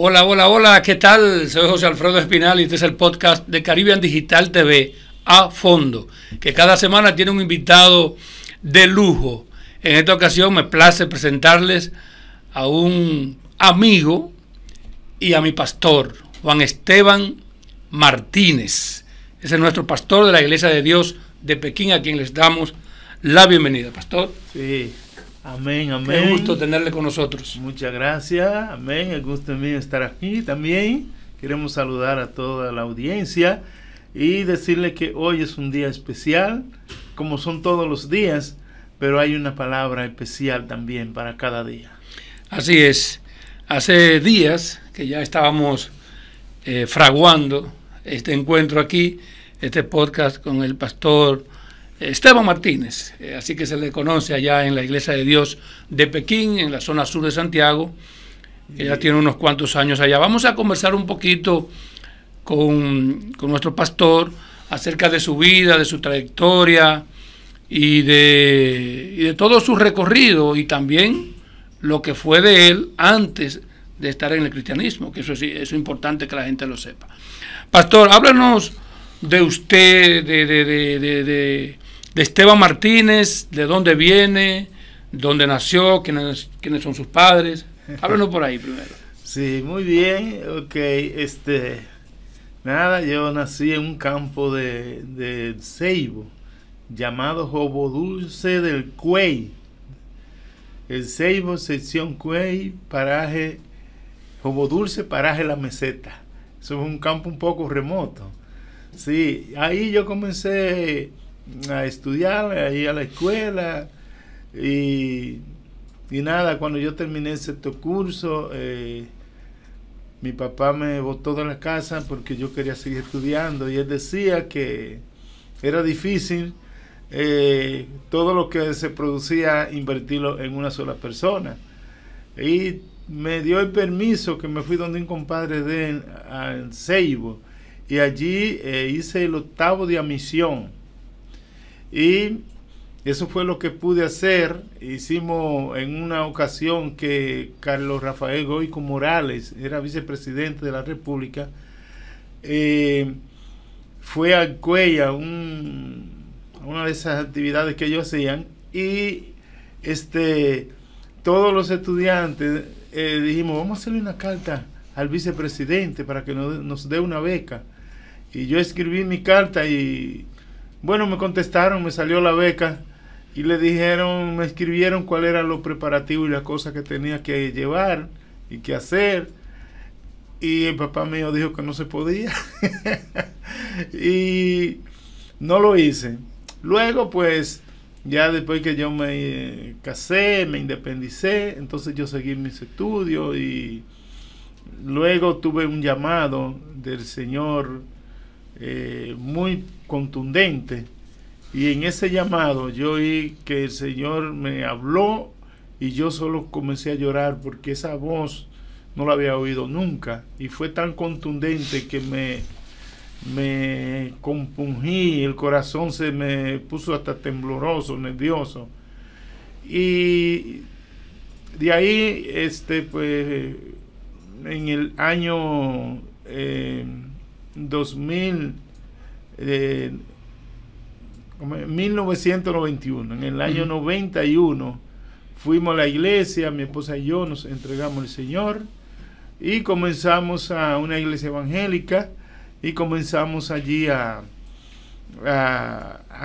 Hola, hola, hola, ¿qué tal? Soy José Alfredo Espinal y este es el podcast de Caribbean Digital TV a fondo, que cada semana tiene un invitado de lujo. En esta ocasión me place presentarles a un amigo y a mi pastor, Juan Esteban Martínez. Ese es nuestro pastor de la Iglesia de Dios de Pekín, a quien les damos la bienvenida, pastor. Sí, amén, amén. Qué gusto tenerle con nosotros. Muchas gracias, amén. El gusto es mío estar aquí también. Queremos saludar a toda la audiencia y decirle que hoy es un día especial, como son todos los días, pero hay una palabra especial también para cada día. Así es. Hace días que ya estábamos fraguando este encuentro aquí, este podcast con el pastor Esteban Martínez, así que se le conoce allá en la Iglesia de Dios de Pekín, en la zona sur de Santiago, que ya tiene unos cuantos años allá. Vamos a conversar un poquito con nuestro pastor acerca de su vida, de su trayectoria y de todo su recorrido, y también lo que fue de él antes de estar en el cristianismo, que eso es importante que la gente lo sepa. Pastor, háblanos de usted, de Esteban Martínez, de dónde viene, dónde nació, quiénes son sus padres. Háblanos por ahí primero. Sí, muy bien. Ok, nada, yo nací en un campo de Ceibo llamado Jobodulce del Cuey. El Ceibo, sección Cuey, paraje Jobodulce, paraje La Meseta. Eso es un campo un poco remoto. Sí, ahí yo comencé a estudiar, ahí a la escuela y nada, cuando yo terminé el sexto curso, mi papá me botó de la casa porque yo quería seguir estudiando y él decía que era difícil todo lo que se producía invertirlo en una sola persona, y me dio el permiso, que me fui donde un compadre de él, al Ceibo, y allí hice el octavo de admisión. Y eso fue lo que pude hacer. Hicimos en una ocasión que Carlos Rafael Goico Morales era vicepresidente de la República, fue a Cuella, una de esas actividades que ellos hacían, y todos los estudiantes dijimos, vamos a hacerle una carta al vicepresidente para que nos dé una beca. Y yo escribí mi carta y bueno, me contestaron, me salió la beca, y me escribieron cuál era los preparativos y las cosas que tenía que llevar y que hacer, y el papá mío dijo que no se podía y no lo hice. Luego pues ya después que yo me casé, me independicé, entonces yo seguí mis estudios y luego tuve un llamado del Señor muy contundente, y en ese llamado yo oí que el Señor me habló y yo solo comencé a llorar porque esa voz no la había oído nunca, y fue tan contundente que me compungí, el corazón se me puso hasta tembloroso, nervioso, y de ahí pues en el año 1991, en el año 91 fuimos a la iglesia, mi esposa y yo nos entregamos al Señor y comenzamos a una iglesia evangélica, y comenzamos allí a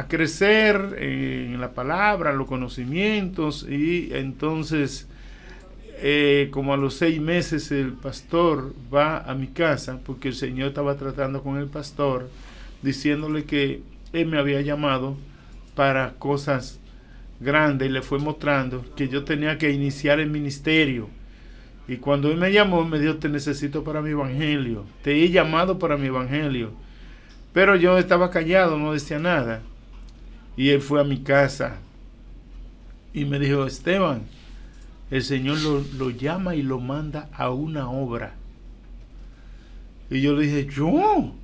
crecer en la palabra, en los conocimientos, y entonces como a los 6 meses el pastor va a mi casa, porque el Señor estaba tratando con el pastor, diciéndole que él me había llamado para cosas grandes, y le fue mostrando que yo tenía que iniciar el ministerio. Y cuando él me llamó, me dijo, te necesito para mi evangelio, te he llamado para mi evangelio. Pero yo estaba callado, no decía nada. Y él fue a mi casa y me dijo, Esteban, el Señor lo llama y lo manda a una obra. Y yo le dije, ¿yo?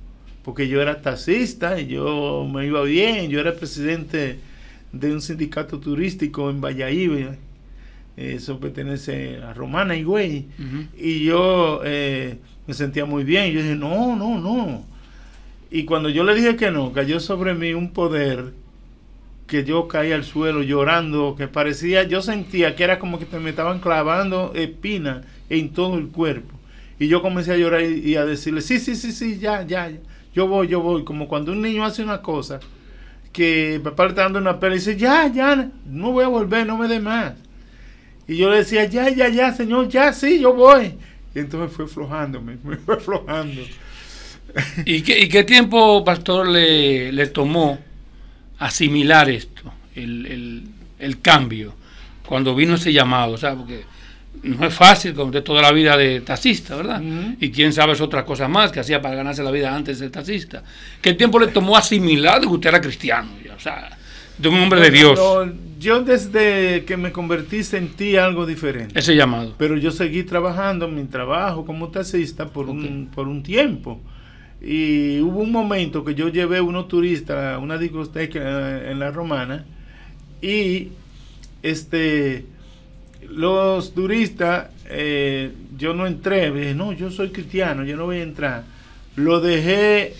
Porque yo era taxista y yo me iba bien, yo era presidente de un sindicato turístico en Valladolid. eso pertenece a Romana Higüey, y yo me sentía muy bien, y yo dije, no. Y cuando yo le dije que no, cayó sobre mí un poder que yo caí al suelo llorando, que parecía, yo sentía que era como que me estaban clavando espinas en todo el cuerpo. Y yo comencé a llorar y a decirle, sí, ya, yo voy, como cuando un niño hace una cosa, que papá le está dando una pela y dice, ya, no voy a volver, no me dé más. Y yo le decía, ya, señor, ya, sí, yo voy. Y entonces me fue aflojando. ¿Y qué tiempo, pastor, le tomó asimilar esto, el cambio, cuando vino ese llamado? O sea, porque no es fácil, como de toda la vida de taxista, ¿verdad? Y quién sabe es otra cosa más que hacía para ganarse la vida antes de taxista. ¿Qué tiempo le tomó asimilar de que usted era cristiano? O sea, de un hombre de Dios. Yo desde que me convertí sentí algo diferente. Ese llamado. Pero yo seguí trabajando mi trabajo como taxista por un tiempo. Y hubo un momento que yo llevé unos turistas a una discoteca en la Romana, y los turistas, yo no entré, dije, no, yo soy cristiano, yo no voy a entrar. Lo dejé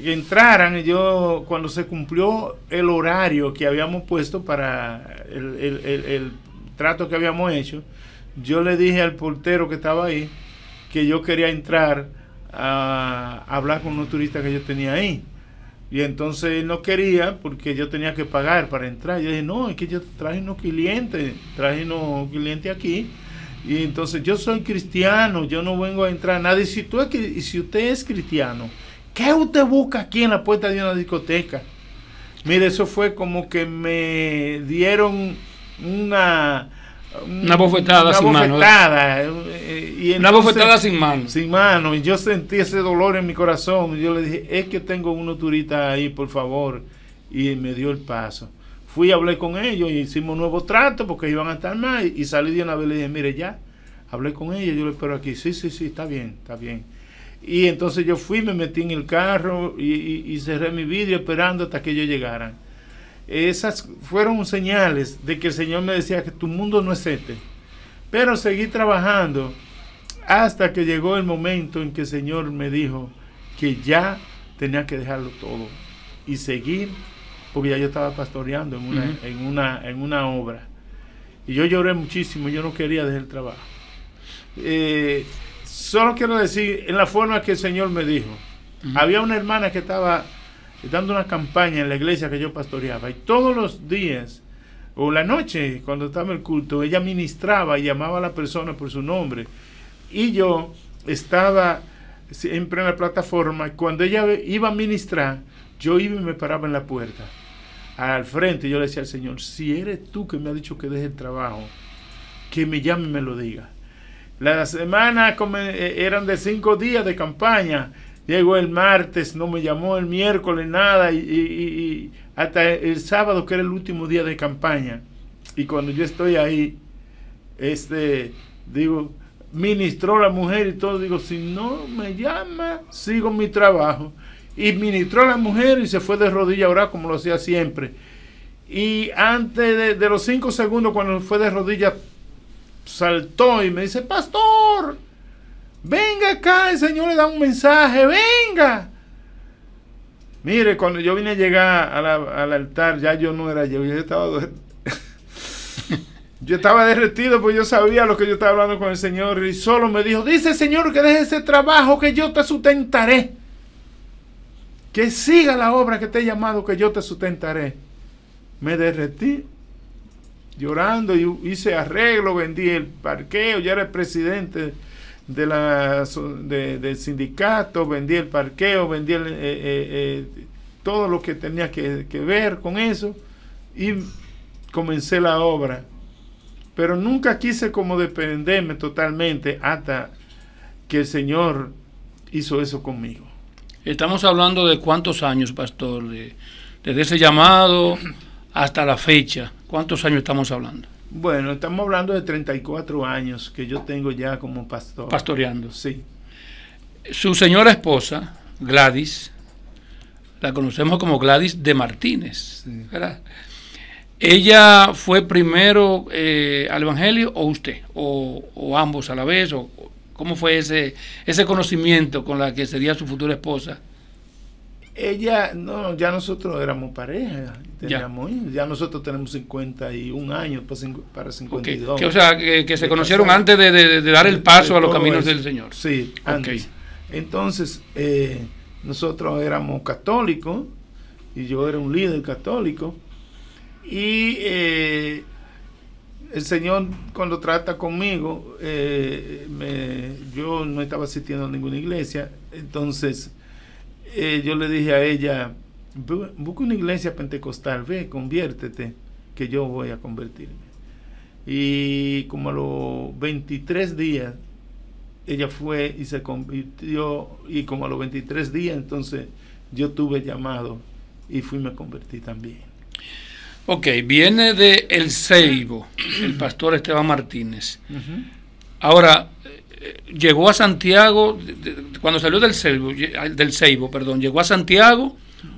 que entraran, y yo, cuando se cumplió el horario que habíamos puesto para el trato que habíamos hecho, yo le dije al portero que estaba ahí que yo quería entrar a hablar con unos turistas que yo tenía ahí. Y entonces él no quería, porque yo tenía que pagar para entrar. Yo dije, no, es que yo traje unos clientes aquí, y entonces yo soy cristiano, yo no vengo a entrar a nadie. Si usted es cristiano, ¿qué usted busca aquí en la puerta de una discoteca? Mire, eso fue como que me dieron una bofetada sin mano. Una bofetada sin mano. Sin mano. Y yo sentí ese dolor en mi corazón. Y yo le dije, es que tengo unos turistas ahí, por favor. Y me dio el paso. Fui, hablé con ellos y hicimos un nuevo trato porque iban a estar más. Y salí de una vez y le dije, mire, ya, hablé con ellos, yo lo espero aquí. Sí, está bien. Y entonces yo fui, me metí en el carro y cerré mi vidrio esperando hasta que ellos llegaran. Esas fueron señales de que el Señor me decía que tu mundo no es este. Pero seguí trabajando hasta que llegó el momento en que el Señor me dijo que ya tenía que dejarlo todo y seguir, porque ya yo estaba pastoreando en una obra. Y yo lloré muchísimo, yo no quería dejar el trabajo. Solo quiero decir, en la forma que el Señor me dijo, había una hermana que estaba dando una campaña en la iglesia que yo pastoreaba, y todos los días o la noche cuando estaba el culto, ella ministraba y llamaba a la persona por su nombre, y yo estaba siempre en la plataforma. Cuando ella iba a ministrar, yo iba y me paraba en la puerta al frente, y yo le decía al Señor, si eres tú que me has dicho que deje el trabajo, que me llame y me lo diga. Las semanas eran de 5 días de campaña. Llegó el martes, no me llamó el miércoles, nada, y hasta el sábado, que era el último día de campaña. Y cuando yo estoy ahí, digo, ministró la mujer y todo, digo, si no me llama, sigo mi trabajo. Y ministró la mujer y se fue de rodillas a orar como lo hacía siempre. Y antes de los 5 segundos, cuando fue de rodillas, saltó y me dice, pastor, venga acá, el Señor le da un mensaje, venga. Mire, cuando yo vine a llegar al altar, ya yo no era yo estaba derretido, porque yo sabía lo que yo estaba hablando con el Señor, y solo me dijo, dice el Señor que deje ese trabajo, que yo te sustentaré, que siga la obra que te he llamado, que yo te sustentaré. Me derretí llorando, y hice arreglo, vendí el parqueo, ya era el presidente del sindicato, vendí el parqueo, vendí todo lo que tenía que ver con eso, y comencé la obra. Pero nunca quise como dependerme totalmente hasta que el Señor hizo eso conmigo. Estamos hablando de cuántos años, pastor, desde ese llamado hasta la fecha. ¿Cuántos años estamos hablando? Bueno, estamos hablando de 34 años que yo tengo ya como pastor. Pastoreando. Sí. Su señora esposa, Gladys, la conocemos como Gladys de Martínez, sí, ¿verdad? ¿Ella fue primero al Evangelio o usted? ¿O ambos a la vez? ¿O cómo fue ese conocimiento con la que sería su futura esposa? Ella, no, ya nosotros éramos pareja, teníamos, ya nosotros tenemos 51 años para 52. Okay. O sea, que se conocieron antes de dar el paso a los caminos del Señor. Sí, antes. Entonces, nosotros éramos católicos, y yo era un líder católico, y el Señor cuando trata conmigo, yo no estaba asistiendo a ninguna iglesia, entonces yo le dije a ella, busca una iglesia pentecostal, ve, conviértete, que yo voy a convertirme. Y como a los 23 días, ella fue y se convirtió, y como a los 23 días, entonces yo tuve llamado y me convertí también. Ok, viene de El Ceibo, el pastor Esteban Martínez. Ahora, llegó a Santiago, cuando salió del Ceibo, ¿llegó a Santiago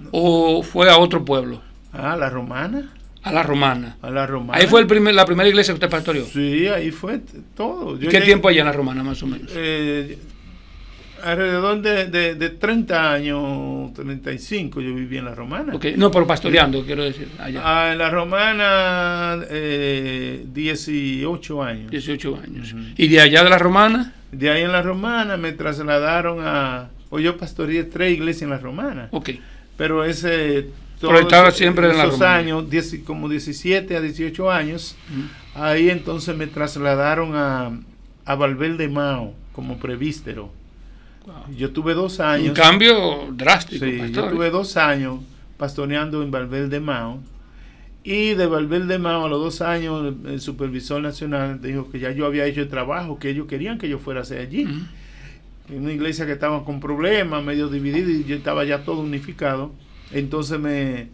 o fue a otro pueblo? ¿A la Romana? A la Romana. A la Romana. ¿Ahí fue la primera iglesia que usted pastoreó? Sí, ahí fue todo. ¿Qué tiempo allá en la Romana, más o menos? Alrededor de 30 años, 35 yo viví en la Romana. Okay. No, pero pastoreando, quiero decir. Allá. En la Romana, 18 años. 18 años. ¿Y de allá de la Romana? De ahí en la Romana me trasladaron yo pastoreé 3 iglesias en la Romana. Ok. Pero pero estaba siempre en la Romana. Años, como 17 a 18 años, ahí entonces me trasladaron a Valverde Mao como presbítero. Wow. Yo tuve 2 años. Un cambio drástico. Sí, pastor. Yo tuve 2 años pastoreando en Valverde Mao. Y de Valverde Mao, a los 2 años, el supervisor nacional dijo que ya yo había hecho el trabajo que ellos querían que yo fuera a hacer allí. En una iglesia que estaba con problemas, medio dividida, y yo estaba ya todo unificado. Entonces me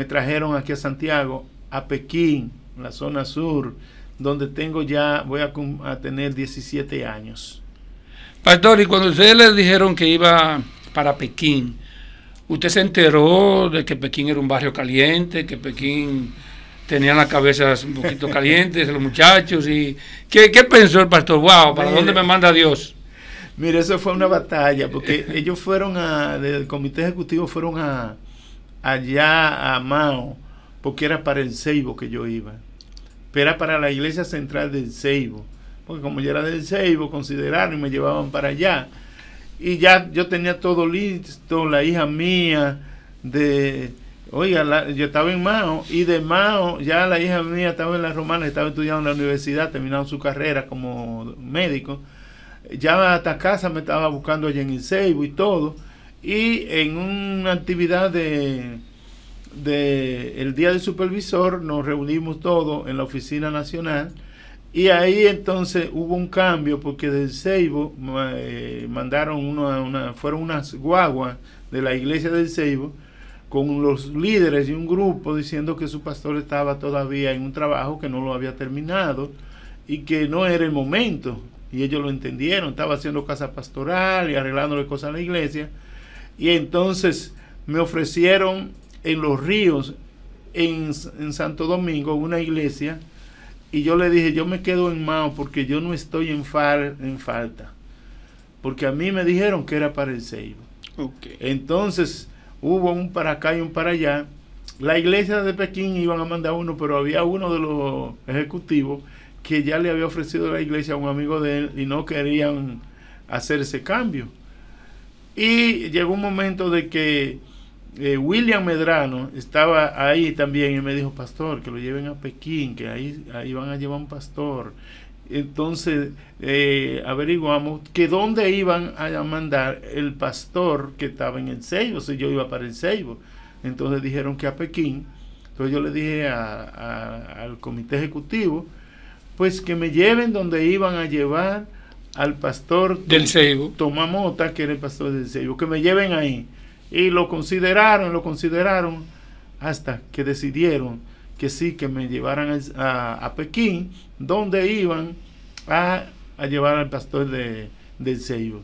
trajeron aquí a Santiago, a Pekín, la zona sur, donde voy a tener 17 años. Pastor, y cuando ustedes les dijeron que iba para Pekín, ¿usted se enteró de que Pekín era un barrio caliente, que Pekín tenía las cabezas un poquito calientes, los muchachos? Y ¿qué pensó el pastor? Wow, ¿para dónde me manda Dios? Mire, eso fue una batalla, porque ellos fueron del comité ejecutivo fueron allá a Mao, porque era para el Ceibo que yo iba. Pero era para la iglesia central del Ceibo. Porque como yo era del Ceibo, consideraron y me llevaban para allá. Y ya yo tenía todo listo, la hija mía, yo estaba en Mao, y de Mao ya la hija mía estaba en la Romana, estaba estudiando en la universidad, terminando su carrera como médico. Ya hasta casa me estaba buscando allá en el Ceibo y todo. Y en una actividad el Día del Supervisor nos reunimos todos en la oficina nacional. Y ahí entonces hubo un cambio, porque del Ceibo mandaron fueron unas guaguas de la iglesia del Ceibo con los líderes y un grupo diciendo que su pastor estaba todavía en un trabajo que no lo había terminado y que no era el momento. Y ellos lo entendieron, estaba haciendo casa pastoral y arreglándole cosas a la iglesia. Y entonces me ofrecieron en Los Ríos, en Santo Domingo, una iglesia. Y yo le dije, yo me quedo en Mao porque yo no estoy en falta. Porque a mí me dijeron que era para el Ceibo. Okay. Entonces hubo un para acá y un para allá. La iglesia de Pekín iban a mandar uno, pero había uno de los ejecutivos que ya le había ofrecido la iglesia a un amigo de él y no querían hacer ese cambio. Y llegó un momento de que William Medrano estaba ahí también y me dijo, pastor, que lo lleven a Pekín, que ahí van a llevar un pastor. Entonces averiguamos que dónde iban a mandar el pastor que estaba en el Ceibo, si yo iba para el Ceibo. Entonces dijeron que a Pekín. Entonces yo le dije al comité ejecutivo, pues que me lleven donde iban a llevar al pastor del Ceibo, Tomás Mota, que era el pastor del Ceibo, que me lleven ahí. Y lo consideraron hasta que decidieron que sí, que me llevaran a Pekín, donde iban a llevar al pastor del Ceibo.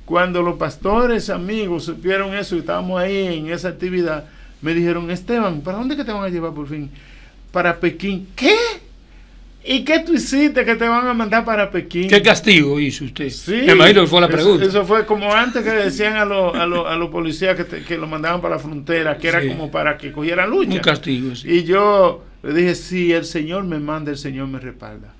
Cuando los pastores amigos supieron eso y estábamos ahí en esa actividad, me dijeron, Esteban, ¿para dónde que te van a llevar por fin? para Pekín. ¿Qué? ¿Y qué tú hiciste que te van a mandar para Pekín? ¿Qué castigo hizo usted? Sí, me imagino que fue la pregunta. Eso fue como antes que decían a los policías que lo mandaban para la frontera, que era como para que cogieran lucha. Un castigo, sí. Y yo le dije, sí, el Señor me manda, el Señor me respalda.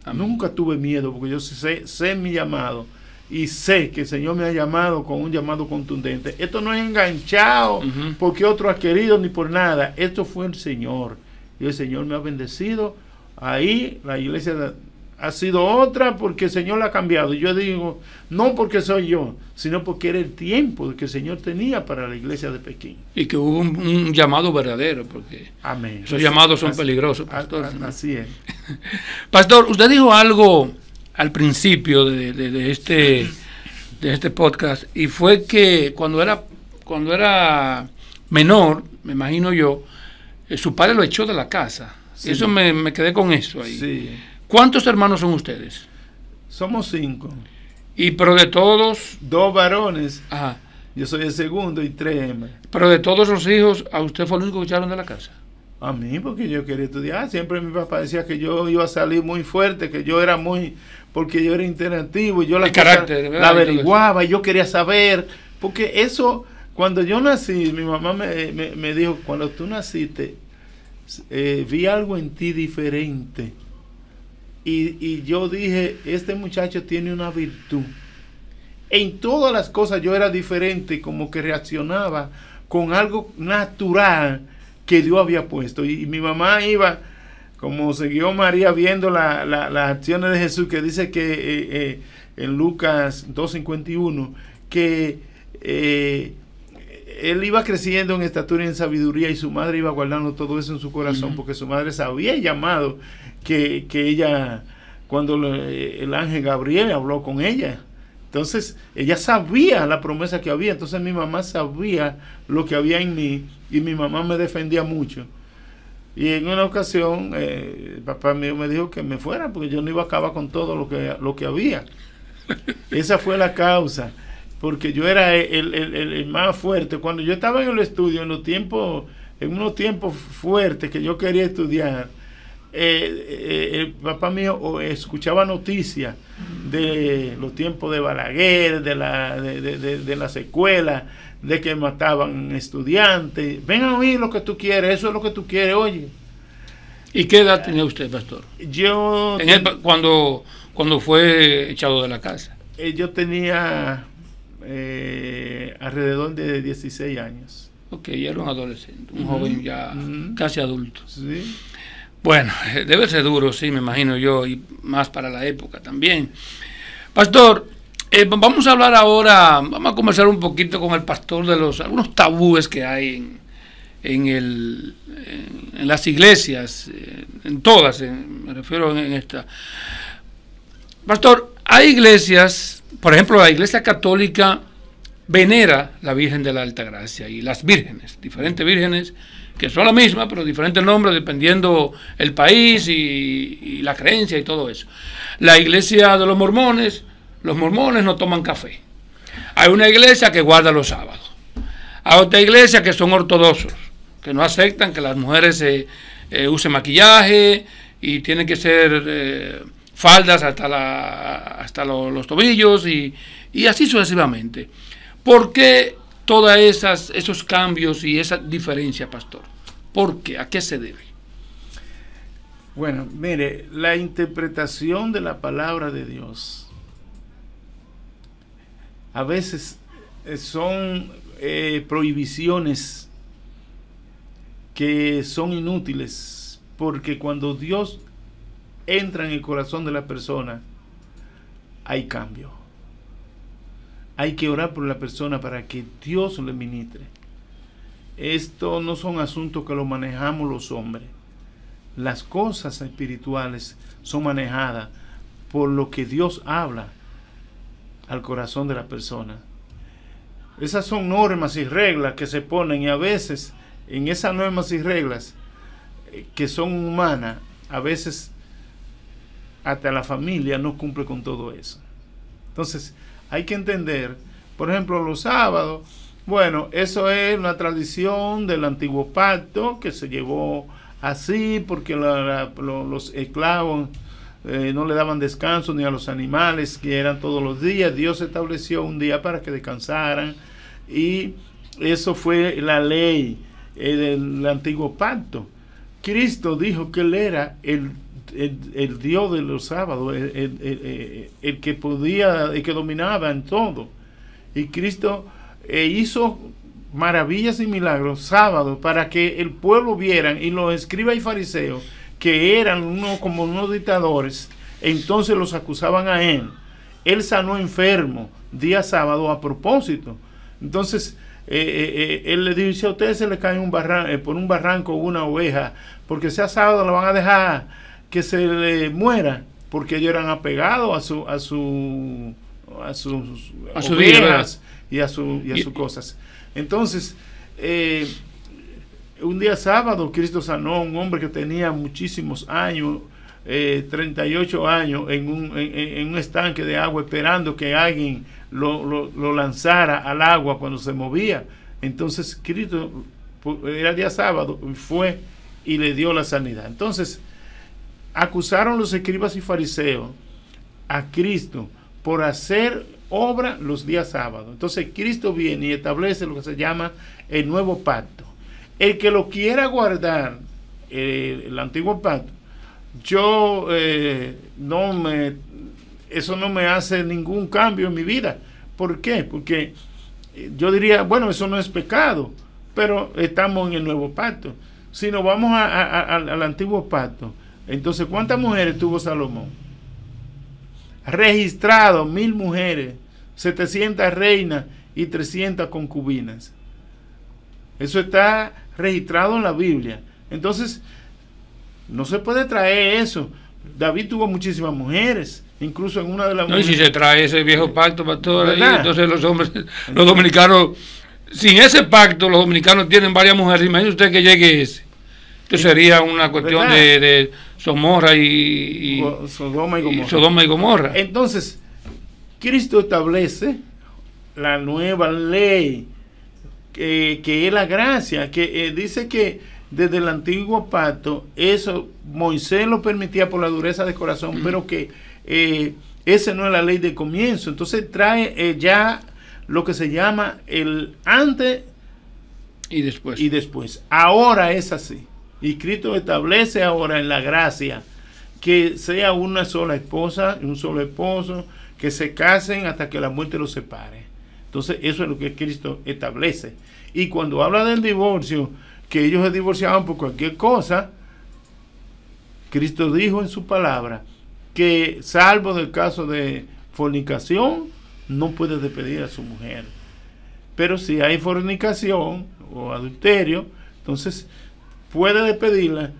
Amén. Nunca tuve miedo porque yo sé mi llamado y sé que el Señor me ha llamado con un llamado contundente. Esto no es enganchado porque otro ha querido ni por nada. Esto fue el Señor y el Señor me ha bendecido. Ahí la iglesia ha sido otra porque el Señor la ha cambiado. Y yo digo, no porque soy yo, sino porque era el tiempo que el Señor tenía para la iglesia de Pekín. Y que hubo un llamado verdadero, porque amén. Esos llamados son peligrosos, pastor. Así es. Pastor, usted dijo algo al principio de este podcast, y fue que cuando era menor, me imagino yo, su padre lo echó de la casa. Sí. Eso me quedé con eso ahí. Sí. ¿Cuántos hermanos son ustedes? Somos 5. Pero de todos... 2 varones. Ajá. Yo soy el segundo y 3 hembras. Pero de todos los hijos, ¿a usted fue el único que echaron de la casa? A mí, porque yo quería estudiar. Siempre mi papá decía que yo iba a salir muy fuerte, que yo era porque yo era interactivo y yo la averiguaba y yo quería saber. Porque eso, cuando yo nací, mi mamá me dijo, cuando tú naciste, vi algo en ti diferente. Y yo dije, este muchacho tiene una virtud. En todas las cosas yo era diferente, como que reaccionaba con algo natural que Dios había puesto. Y mi mamá iba, como siguió María viendo las acciones de Jesús, que dice que en Lucas 2:51, que él iba creciendo en estatura y en sabiduría, y su madre iba guardando todo eso en su corazón, porque su madre sabía el llamado que ella, cuando el ángel Gabriel habló con ella. Entonces, ella sabía la promesa que había. Entonces, mi mamá sabía lo que había en mí, y mi mamá me defendía mucho. Y en una ocasión, el papá mío me dijo que me fuera, porque yo no iba a acabar con todo lo que había. Esa fue la causa, porque yo era el más fuerte. Cuando yo estaba en el estudio, en unos tiempos fuertes que yo quería estudiar, el papá mío escuchaba noticias de los tiempos de Balaguer, de las escuelas, de que mataban estudiantes. Ven a oír lo que tú quieres, eso es lo que tú quieres, oye. ¿Y qué edad tenía usted, pastor? Cuando fue echado de la casa. Yo tenía alrededor de 16 años. Ok, ya era un adolescente, un joven ya casi adulto. Sí. Bueno, debe ser duro, sí, me imagino yo, y más para la época también. Pastor, vamos a hablar ahora, vamos a conversar un poquito con el pastor de algunos tabúes que hay en las iglesias, en todas, me refiero en esta. Pastor, hay iglesias, por ejemplo, la iglesia católica venera la Virgen de la Altagracia y las vírgenes, diferentes vírgenes, que son la misma, pero diferentes nombres dependiendo el país y la creencia y todo eso. La iglesia de los mormones no toman café. Hay una iglesia que guarda los sábados. Hay otra iglesia que son ortodoxos, que no aceptan que las mujeres usen maquillaje y tienen que ser faldas hasta los tobillos y así sucesivamente. ¿Por qué todos esos cambios y esa diferencia, pastor? ¿Por qué? ¿A qué se debe? Bueno, mire, la interpretación de la palabra de Dios a veces son prohibiciones que son inútiles, porque cuando Dios entra en el corazón de la persona, hay cambio. Hay que orar por la persona para que Dios le ministre. Esto no son asuntos que lo manejamos los hombres. Las cosas espirituales son manejadas por lo que Dios habla al corazón de la persona. Esas son normas y reglas que se ponen, y a veces en esas normas y reglas que son humanas, a veces hasta la familia no cumple con todo eso. Entonces hay que entender, por ejemplo, los sábados, bueno, eso es una tradición del antiguo pacto que se llevó así porque los esclavos no le daban descanso ni a los animales, que eran todos los días. Dios estableció un día para que descansaran, y eso fue la ley del antiguo pacto. Cristo dijo que Él era el Dios de los sábados, el que podía, el que dominaba en todo. Y Cristo hizo maravillas y milagros sábado para que el pueblo vieran, y los escribas y fariseos, que eran como unos dictadores, entonces los acusaban a Él. Él sanó enfermo día sábado a propósito. Entonces Él le dice: a ustedes se les cae por un barranco una oveja, porque sea sábado la van a dejar que se le muera, porque ellos eran apegados a sus ovejas y a sus cosas. Entonces, un día sábado, Cristo sanó a un hombre que tenía muchísimos años, 38 años, en un estanque de agua, esperando que alguien lo lanzara al agua cuando se movía. Entonces, Cristo, era día sábado, fue y le dio la sanidad. Entonces, acusaron los escribas y fariseos a Cristo por hacer obra los días sábados. Entonces Cristo viene y establece lo que se llama el nuevo pacto. El que lo quiera guardar, el antiguo pacto, eso no me hace ningún cambio en mi vida. ¿Por qué? Porque yo diría, bueno, eso no es pecado, pero estamos en el nuevo pacto. Si nos vamos al antiguo pacto, entonces, ¿cuántas mujeres tuvo Salomón? Registrado 1000 mujeres, 700 reinas y 300 concubinas. Eso está registrado en la Biblia. Entonces, no se puede traer eso. David tuvo muchísimas mujeres, incluso en una de las mujeres. No, y si se trae ese viejo pacto, pastor, ahí, entonces los hombres, los dominicanos, sin ese pacto, los dominicanos tienen varias mujeres. Imagínese usted que llegue ese. Esto sería una cuestión de Sodoma y Gomorra. Entonces, Cristo establece la nueva ley, que es la gracia, que dice que desde el antiguo pacto, eso Moisés lo permitía por la dureza de corazón, pero que esa no es la ley de comienzo. Entonces trae ya lo que se llama el antes y después. Ahora es así. Y Cristo establece ahora en la gracia que sea una sola esposa y un solo esposo, que se casen hasta que la muerte los separe. Entonces eso es lo que Cristo establece. Y cuando habla del divorcio, que ellos se divorciaban por cualquier cosa, Cristo dijo en su palabra que, salvo del caso de fornicación, no puede despedir a su mujer. Pero si hay fornicación o adulterio, entonces puede despedirla.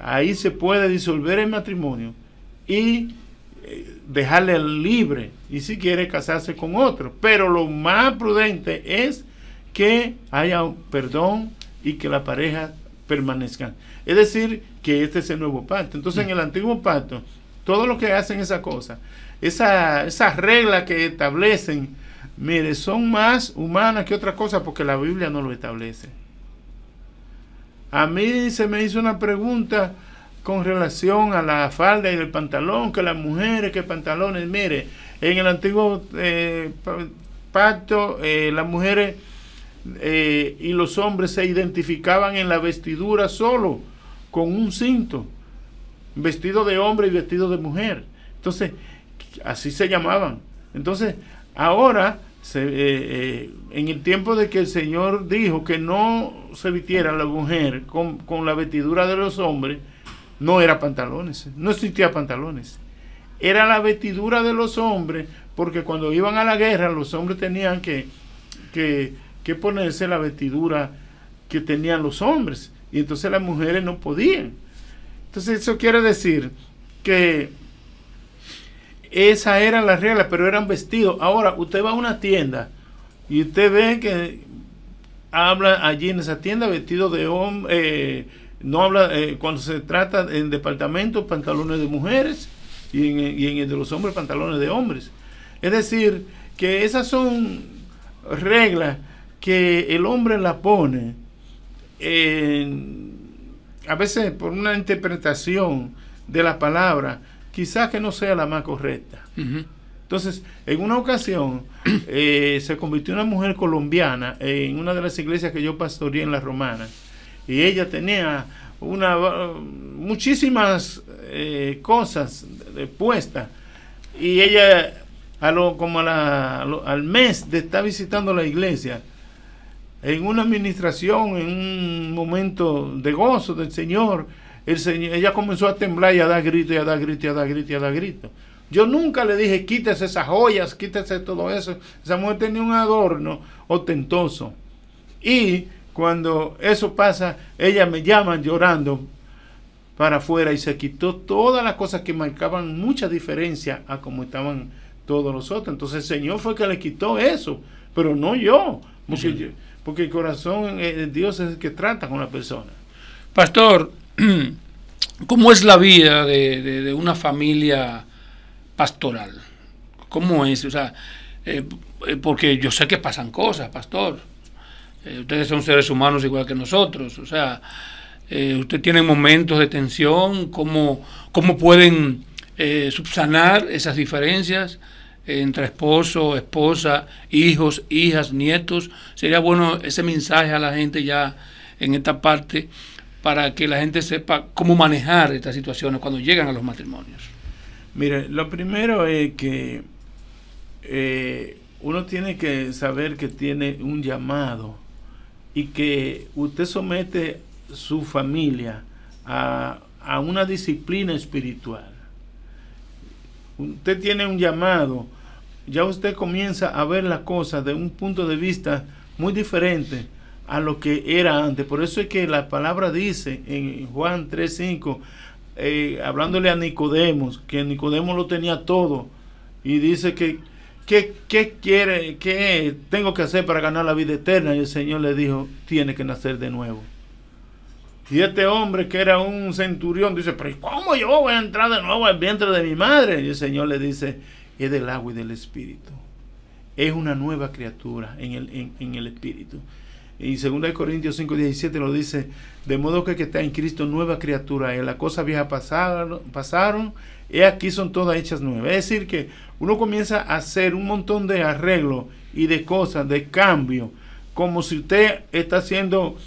Ahí se puede disolver el matrimonio y dejarle libre, y si quiere casarse con otro. Pero lo más prudente es que haya un perdón y que la pareja permanezca. Es decir, que este es el nuevo pacto. Entonces, en el antiguo pacto, todo lo que hacen esa cosa, esas reglas que establecen, mire, son más humanas que otra cosa, porque la Biblia no lo establece. A mí se me hizo una pregunta con relación a la falda y el pantalón, que las mujeres, que pantalones. Mire, en el antiguo pacto, las mujeres y los hombres se identificaban en la vestidura solo con un cinto, vestido de hombre y vestido de mujer. Entonces, así se llamaban. Entonces, ahora, en el tiempo de que el Señor dijo que no se vistiera la mujer con la vestidura de los hombres, no era pantalones, no existía pantalones, era la vestidura de los hombres, porque cuando iban a la guerra los hombres tenían que ponerse la vestidura que tenían los hombres, y entonces las mujeres no podían. Entonces eso quiere decir que esa era la regla, pero eran vestidos. Ahora usted va a una tienda y usted ve que habla allí en esa tienda vestido de hombre, no habla cuando se trata en departamentos pantalones de mujeres, y en el de los hombres pantalones de hombres. Es decir, que esas son reglas que el hombre la pone a veces por una interpretación de la palabra, quizás que no sea la más correcta. Entonces, en una ocasión, se convirtió una mujer colombiana en una de las iglesias que yo pastoreé en La Romana, y ella tenía muchísimas cosas puestas, y ella al mes de estar visitando la iglesia, en una administración, en un momento de gozo del Señor, ella comenzó a temblar y a dar gritos, y a dar gritos, y a dar gritos, y a dar gritos. Yo nunca le dije, quítese esas joyas, quítese todo eso. Esa mujer tenía un adorno ostentoso. Y cuando eso pasa, ella me llama llorando para afuera, y se quitó todas las cosas que marcaban mucha diferencia a como estaban todos los otros. Entonces el Señor fue que le quitó eso, pero no yo, porque el corazón de Dios es el que trata con la persona. Pastor, ¿cómo es la vida de una familia pastoral? ¿Cómo es? O sea, porque yo sé que pasan cosas, pastor. Ustedes son seres humanos igual que nosotros. O sea, ustedes tienen momentos de tensión. ¿Cómo pueden subsanar esas diferencias entre esposo, esposa, hijos, hijas, nietos? Sería bueno ese mensaje a la gente ya en esta parte, para que la gente sepa cómo manejar estas situaciones cuando llegan a los matrimonios. Mire, lo primero es que uno tiene que saber que tiene un llamado, y que usted somete su familia a una disciplina espiritual. Usted tiene un llamado, ya usted comienza a ver las cosas de un punto de vista muy diferente a lo que era antes. Por eso es que la palabra dice en Juan 3:5, hablándole a Nicodemos, que Nicodemos lo tenía todo, y dice que ¿qué quiere, qué tengo que hacer para ganar la vida eterna? Y el Señor le dijo, tiene que nacer de nuevo. Y este hombre, que era un centurión, dice, pero ¿cómo yo voy a entrar de nuevo al vientre de mi madre? Y el Señor le dice, es del agua y del espíritu. Es una nueva criatura en el espíritu. Y 2 Corintios 5:17 lo dice, de modo que está en Cristo nueva criatura es. Las cosas viejas pasaron, y aquí son todas hechas nuevas. Es decir, que uno comienza a hacer un montón de arreglos y de cosas, de cambio, como si usted está haciendo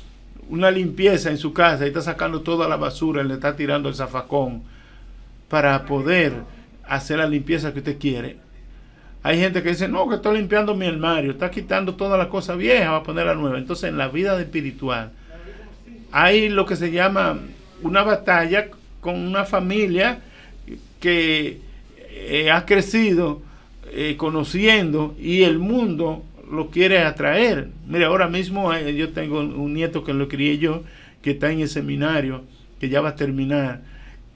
una limpieza en su casa y está sacando toda la basura y le está tirando el zafacón para poder hacer la limpieza que usted quiere. Hay gente que dice, no, que estoy limpiando mi armario, está quitando todas las cosas viejas, va a poner la nueva. Entonces, en la vida espiritual hay lo que se llama una batalla con una familia que ha crecido conociendo, y el mundo lo quiere atraer. Mire, ahora mismo yo tengo un nieto que lo crié yo, que está en el seminario, que ya va a terminar,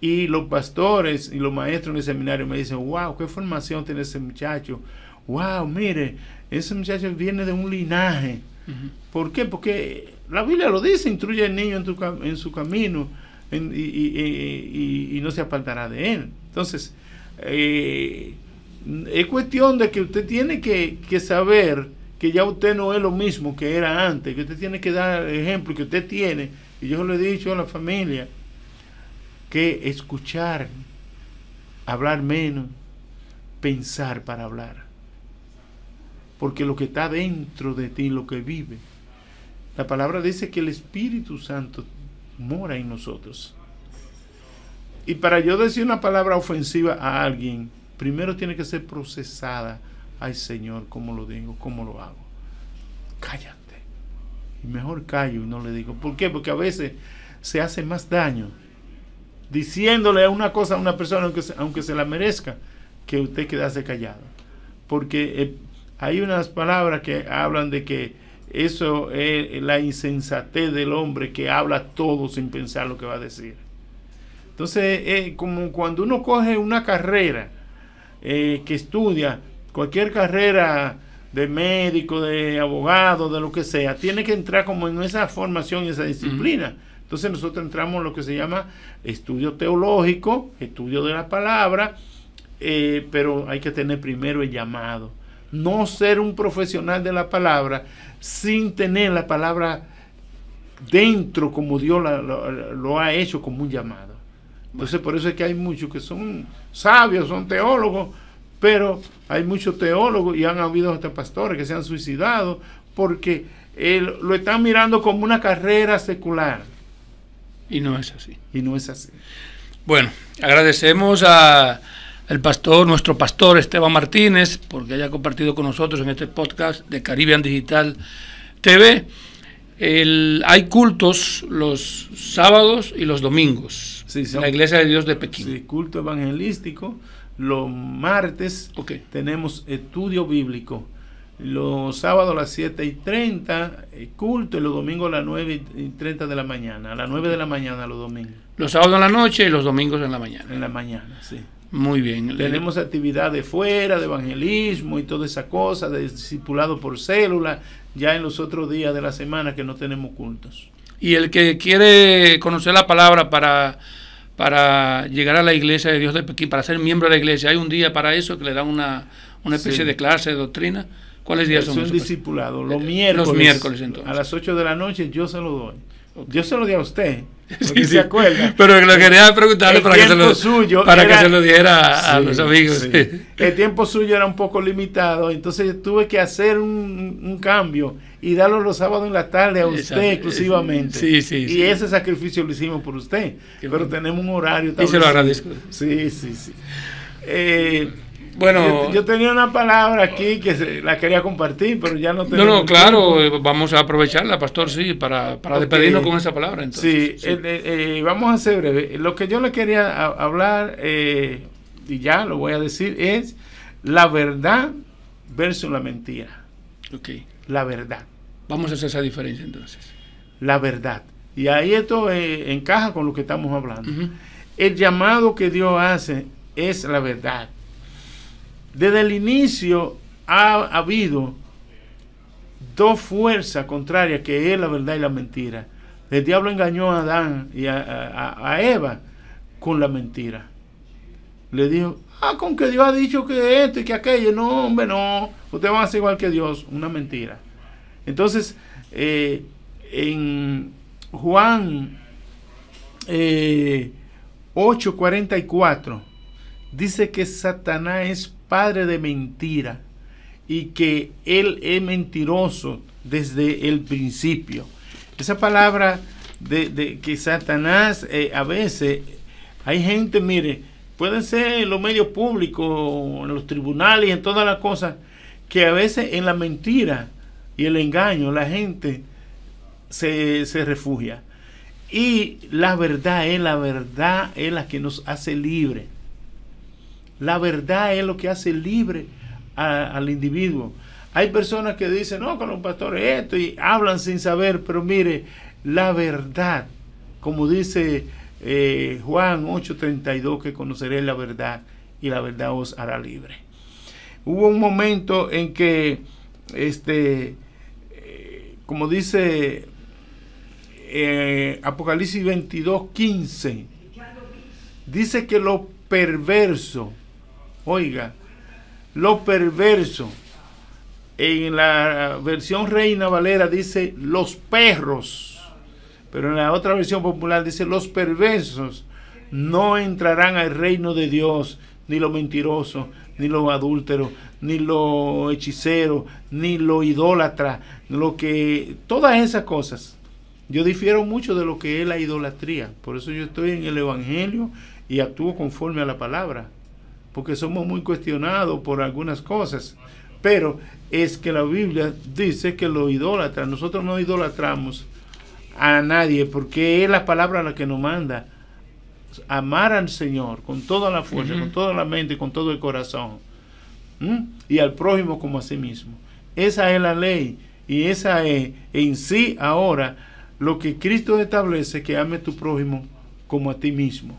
y los pastores y los maestros en el seminario me dicen, wow, qué formación tiene ese muchacho, wow, mire, ese muchacho viene de un linaje. ¿Por qué? Porque la Biblia lo dice, instruye al niño en su camino, y no se apartará de él. Entonces, es cuestión de que usted tiene que saber que ya usted no es lo mismo que era antes, que usted tiene que dar el ejemplo que usted tiene. Y yo le he dicho a la familia que escuchar, hablar menos, pensar para hablar, porque lo que está dentro de ti, lo que vive, la palabra dice que el Espíritu Santo mora en nosotros. Y para yo decir una palabra ofensiva a alguien, primero tiene que ser procesada. Ay, Señor, ¿cómo lo digo? ¿Cómo lo hago? Cállate. Y mejor callo y no le digo. ¿Por qué? Porque a veces se hace más daño diciéndole una cosa a una persona, aunque se la merezca, que usted quedarse callado. Porque hay unas palabras que hablan de que eso es la insensatez del hombre, que habla todo sin pensar lo que va a decir. Entonces, es como cuando uno coge una carrera, que estudia cualquier carrera de médico, de abogado, de lo que sea, tiene que entrar como en esa formación y esa disciplina. Entonces nosotros entramos en lo que se llama estudio teológico, estudio de la palabra, pero hay que tener primero el llamado. No ser un profesional de la palabra sin tener la palabra dentro como Dios lo ha hecho como un llamado. Entonces por eso es que hay muchos que son sabios, son teólogos, pero hay muchos teólogos y han habido hasta pastores que se han suicidado porque lo están mirando como una carrera secular. Y no es así. Y no es así. Bueno, agradecemos a el pastor, nuestro pastor Esteban Martínez, porque haya compartido con nosotros en este podcast de Caribbean Digital TV. Hay cultos los sábados y los domingos en la Iglesia de Dios de Pekín. Sí, culto evangelístico. Los martes tenemos estudio bíblico. Los sábados a las 7:30 culto, y los domingos a las 9:30 de la mañana. A las 9 de la mañana los domingos. Los sábados en la noche y los domingos en la mañana. En la mañana, sí. Muy bien. Tenemos actividades fuera, de evangelismo y toda esa cosa, de discipulado por célula, ya en los otros días de la semana que no tenemos cultos. Y el que quiere conocer la palabra para llegar a la Iglesia de Dios de Pekín, para ser miembro de la iglesia, hay un día para eso que le dan una especie de clase de doctrina. ¿Cuáles días son esos? Son discipulados. Los miércoles entonces. A las 8 de la noche yo se lo doy. Yo se lo di a usted. Sí, se acuerda. Pero lo quería preguntarle para que se lo diera a los amigos. Sí. El tiempo suyo era un poco limitado, entonces tuve que hacer un cambio y darlo los sábados en la tarde a usted exclusivamente. Y ese sacrificio lo hicimos por usted. Pero tenemos un horario también. Y se lo agradezco. Sí. Bueno, yo tenía una palabra aquí que la quería compartir, pero ya no tenemos. No, claro, vamos a aprovecharla, pastor, sí, para despedirnos con esa palabra. Entonces, sí. Vamos a ser breve. Lo que yo le quería hablar, y ya lo voy a decir, es la verdad versus la mentira. La verdad. Vamos a hacer esa diferencia entonces. La verdad. Y ahí esto encaja con lo que estamos hablando. El llamado que Dios hace es la verdad. Desde el inicio ha habido dos fuerzas contrarias, que es la verdad y la mentira. El diablo engañó a Adán y a Eva con la mentira. Le dijo, con que Dios ha dicho que esto y que aquello. No, hombre, no. Ustedes van a ser igual que Dios. Una mentira. Entonces, en Juan 8:44 dice que Satanás es padre de mentira y que él es mentiroso desde el principio. Esa palabra de que Satanás, a veces hay gente, mire, pueden ser en los medios públicos, en los tribunales y en todas las cosas, que a veces en la mentira y el engaño la gente se refugia. Y la verdad es la que nos hace libre. La verdad es lo que hace libre al individuo. Hay personas que dicen, no, con los pastores esto, y hablan sin saber, pero mire, la verdad, como dice Juan 8:32, que conoceréis la verdad y la verdad os hará libre. Hubo un momento en que, como dice Apocalipsis 22:15, dice que lo perverso, oiga, lo perverso, en la versión Reina Valera dice los perros, pero en la otra versión popular dice los perversos no entrarán al reino de Dios, ni los mentirosos, ni los adúlteros, ni los hechiceros, ni los idólatras, todas esas cosas. Yo difiero mucho de lo que es la idolatría, por eso yo estoy en el Evangelio y actúo conforme a la palabra, porque somos muy cuestionados por algunas cosas, pero es que la Biblia dice que los idólatras, nosotros no idolatramos a nadie, porque es la palabra la que nos manda amar al Señor con toda la fuerza, con toda la mente, con todo el corazón, y al prójimo como a sí mismo. Esa es la ley, y esa es en sí ahora lo que Cristo establece, que ame a tu prójimo como a ti mismo.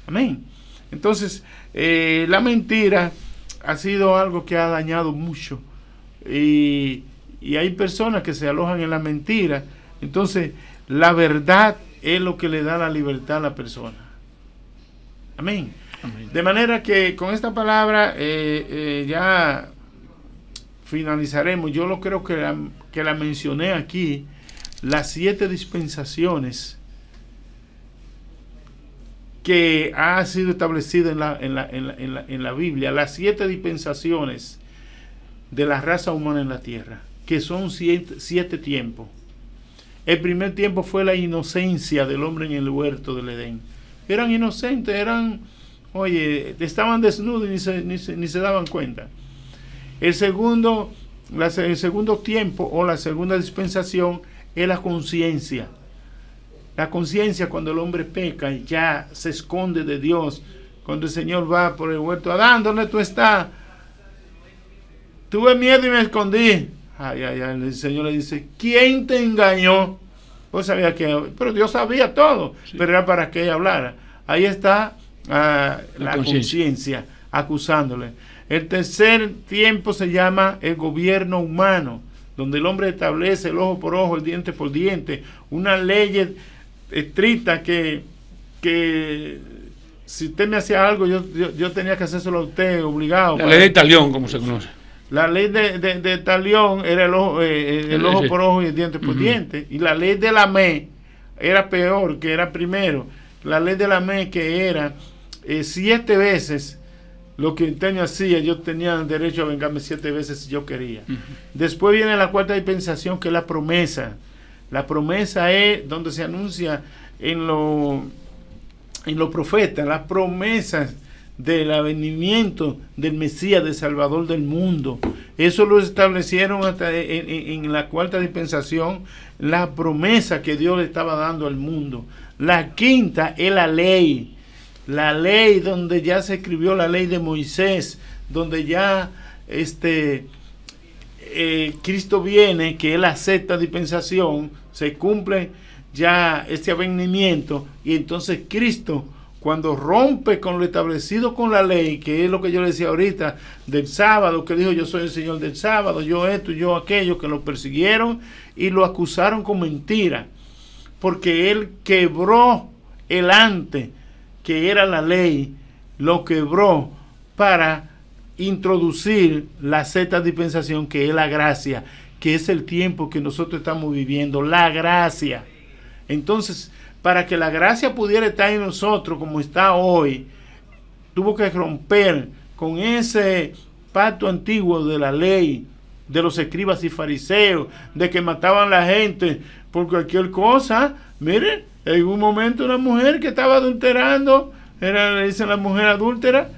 Amén. Entonces, la mentira ha sido algo que ha dañado mucho, y hay personas que se alojan en la mentira. Entonces, la verdad es lo que le da la libertad a la persona. Amén. Amén. De manera que con esta palabra ya finalizaremos. Yo creo que la mencioné aquí las 7 dispensaciones que ha sido establecido en la Biblia, las 7 dispensaciones de la raza humana en la tierra, que son 7 tiempos. El primer tiempo fue la inocencia del hombre en el huerto del Edén. Eran inocentes, estaban desnudos y ni se daban cuenta. El segundo tiempo o la segunda dispensación es la conciencia. La conciencia, cuando el hombre peca y ya se esconde de Dios, cuando el Señor va por el huerto, Adán, ¿dónde tú estás? Tuve miedo y me escondí. El Señor le dice, ¿quién te engañó? Pues sabía pero Dios sabía todo, sí, pero era para que ella hablara. Ahí está la conciencia acusándole. El tercer tiempo se llama el gobierno humano, donde el hombre establece el ojo por ojo, el diente por diente, una ley estricta que si usted me hacía algo, yo tenía que hacérselo a usted, obligado. La ley de Talión, como se conoce. La ley de Talión era el ojo por ojo y el diente por diente. Y la ley de Lamé era peor, que era primero. La ley de Lamé, que era 7 veces lo que Antonio hacía, yo tenía derecho a vengarme 7 veces si yo quería. Después viene la cuarta dispensación, que es la promesa. La promesa es donde se anuncia en los profetas, las promesas del avenimiento del Mesías, del Salvador del mundo. Eso lo establecieron hasta en la cuarta dispensación, la promesa que Dios le estaba dando al mundo. La quinta es la ley donde ya se escribió la ley de Moisés, donde ya Cristo viene, que es la sexta dispensación, se cumple ya este avenimiento, y entonces Cristo, cuando rompe con lo establecido con la ley, que es lo que yo le decía ahorita, del sábado, que dijo, yo soy el Señor del sábado, yo esto, yo aquello, que lo persiguieron y lo acusaron con mentira, porque él quebró el antes, que era la ley, lo quebró para introducir la sexta dispensación, que es la gracia, que es el tiempo que nosotros estamos viviendo, la gracia. Entonces, para que la gracia pudiera estar en nosotros como está hoy, tuvo que romper con ese pacto antiguo de la ley, de los escribas y fariseos, de que mataban a la gente por cualquier cosa. Miren, en un momento una mujer que estaba adulterando, le dicen la mujer adúltera,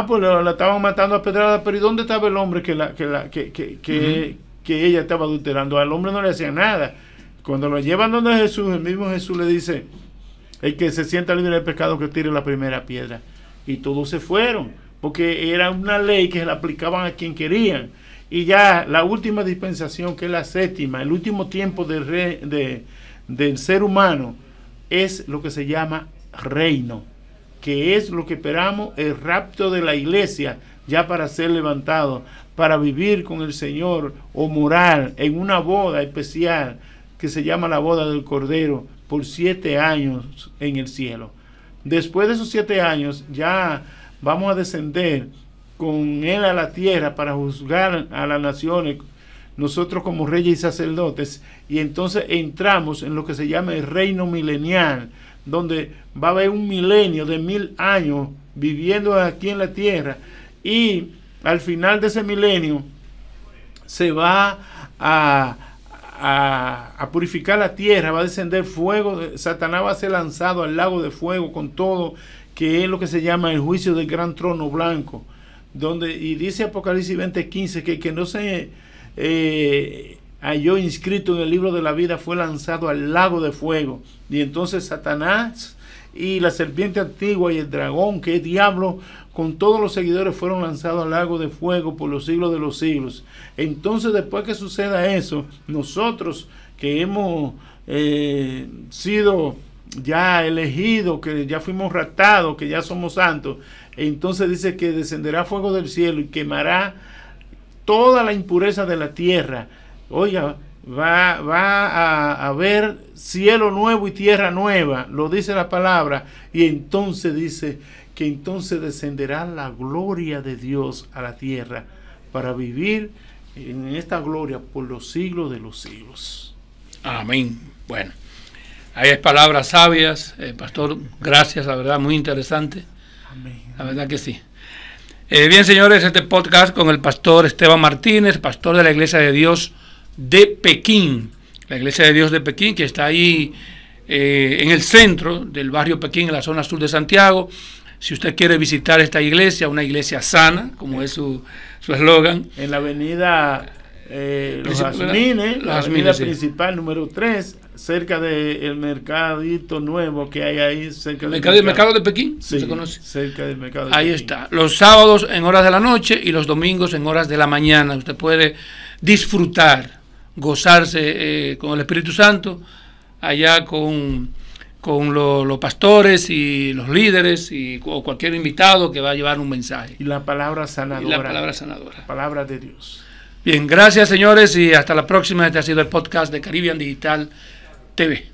pues la estaban matando a pedradas, pero ¿y dónde estaba el hombre que ella estaba adulterando? Al hombre no le hacía nada. Cuando lo llevan donde Jesús, el mismo Jesús le dice, el que se sienta libre del pecado, que tire la primera piedra. Y todos se fueron, porque era una ley que se la aplicaban a quien querían. Y ya la última dispensación, que es la séptima, el último tiempo del ser humano, es lo que se llama reino, que es lo que esperamos, el rapto de la iglesia, ya para ser levantado, para vivir con el Señor o morar en una boda especial que se llama la boda del Cordero, por 7 años en el cielo. Después de esos 7 años ya vamos a descender con Él a la tierra para juzgar a las naciones, nosotros como reyes y sacerdotes, y entonces entramos en lo que se llama el reino milenial, donde va a haber un milenio de 1000 años viviendo aquí en la tierra, y al final de ese milenio se va a purificar la tierra, va a descender fuego, Satanás va a ser lanzado al lago de fuego con todo, que es lo que se llama el juicio del gran trono blanco, y dice Apocalipsis 20:15 que no se halló inscrito en el libro de la vida, fue lanzado al lago de fuego. Y entonces Satanás y la serpiente antigua y el dragón, que es diablo, con todos los seguidores, fueron lanzados al lago de fuego por los siglos de los siglos. Entonces, después que suceda eso, nosotros que hemos sido ya elegidos, que ya fuimos raptados, que ya somos santos, entonces dice que descenderá fuego del cielo y quemará toda la impureza de la tierra. Oiga, va a haber cielo nuevo y tierra nueva, lo dice la palabra, y entonces dice que entonces descenderá la gloria de Dios a la tierra para vivir en esta gloria por los siglos de los siglos. Amén. Bueno, ahí hay palabras sabias. Pastor, gracias, la verdad, muy interesante. Amén. La verdad que sí. Bien, señores, este podcast con el pastor Esteban Martínez, pastor de la Iglesia de Dios de Pekín. La Iglesia de Dios de Pekín, que está ahí en el centro del barrio Pekín, en la zona sur de Santiago. Si usted quiere visitar esta iglesia, una iglesia sana, como es su eslogan. En la avenida Los Jazmines, la avenida principal número 3, cerca del mercadito nuevo que hay ahí. Cerca del mercado de Pekín, sí, ¿se conoce? Cerca del mercado de ahí Pekín. Está. Los sábados en horas de la noche y los domingos en horas de la mañana. Usted puede disfrutar, gozarse con el Espíritu Santo, allá con los pastores y los líderes o cualquier invitado que va a llevar un mensaje. Y la palabra sanadora. La palabra de Dios. Bien, gracias señores y hasta la próxima. Este ha sido el podcast de Caribbean Digital TV.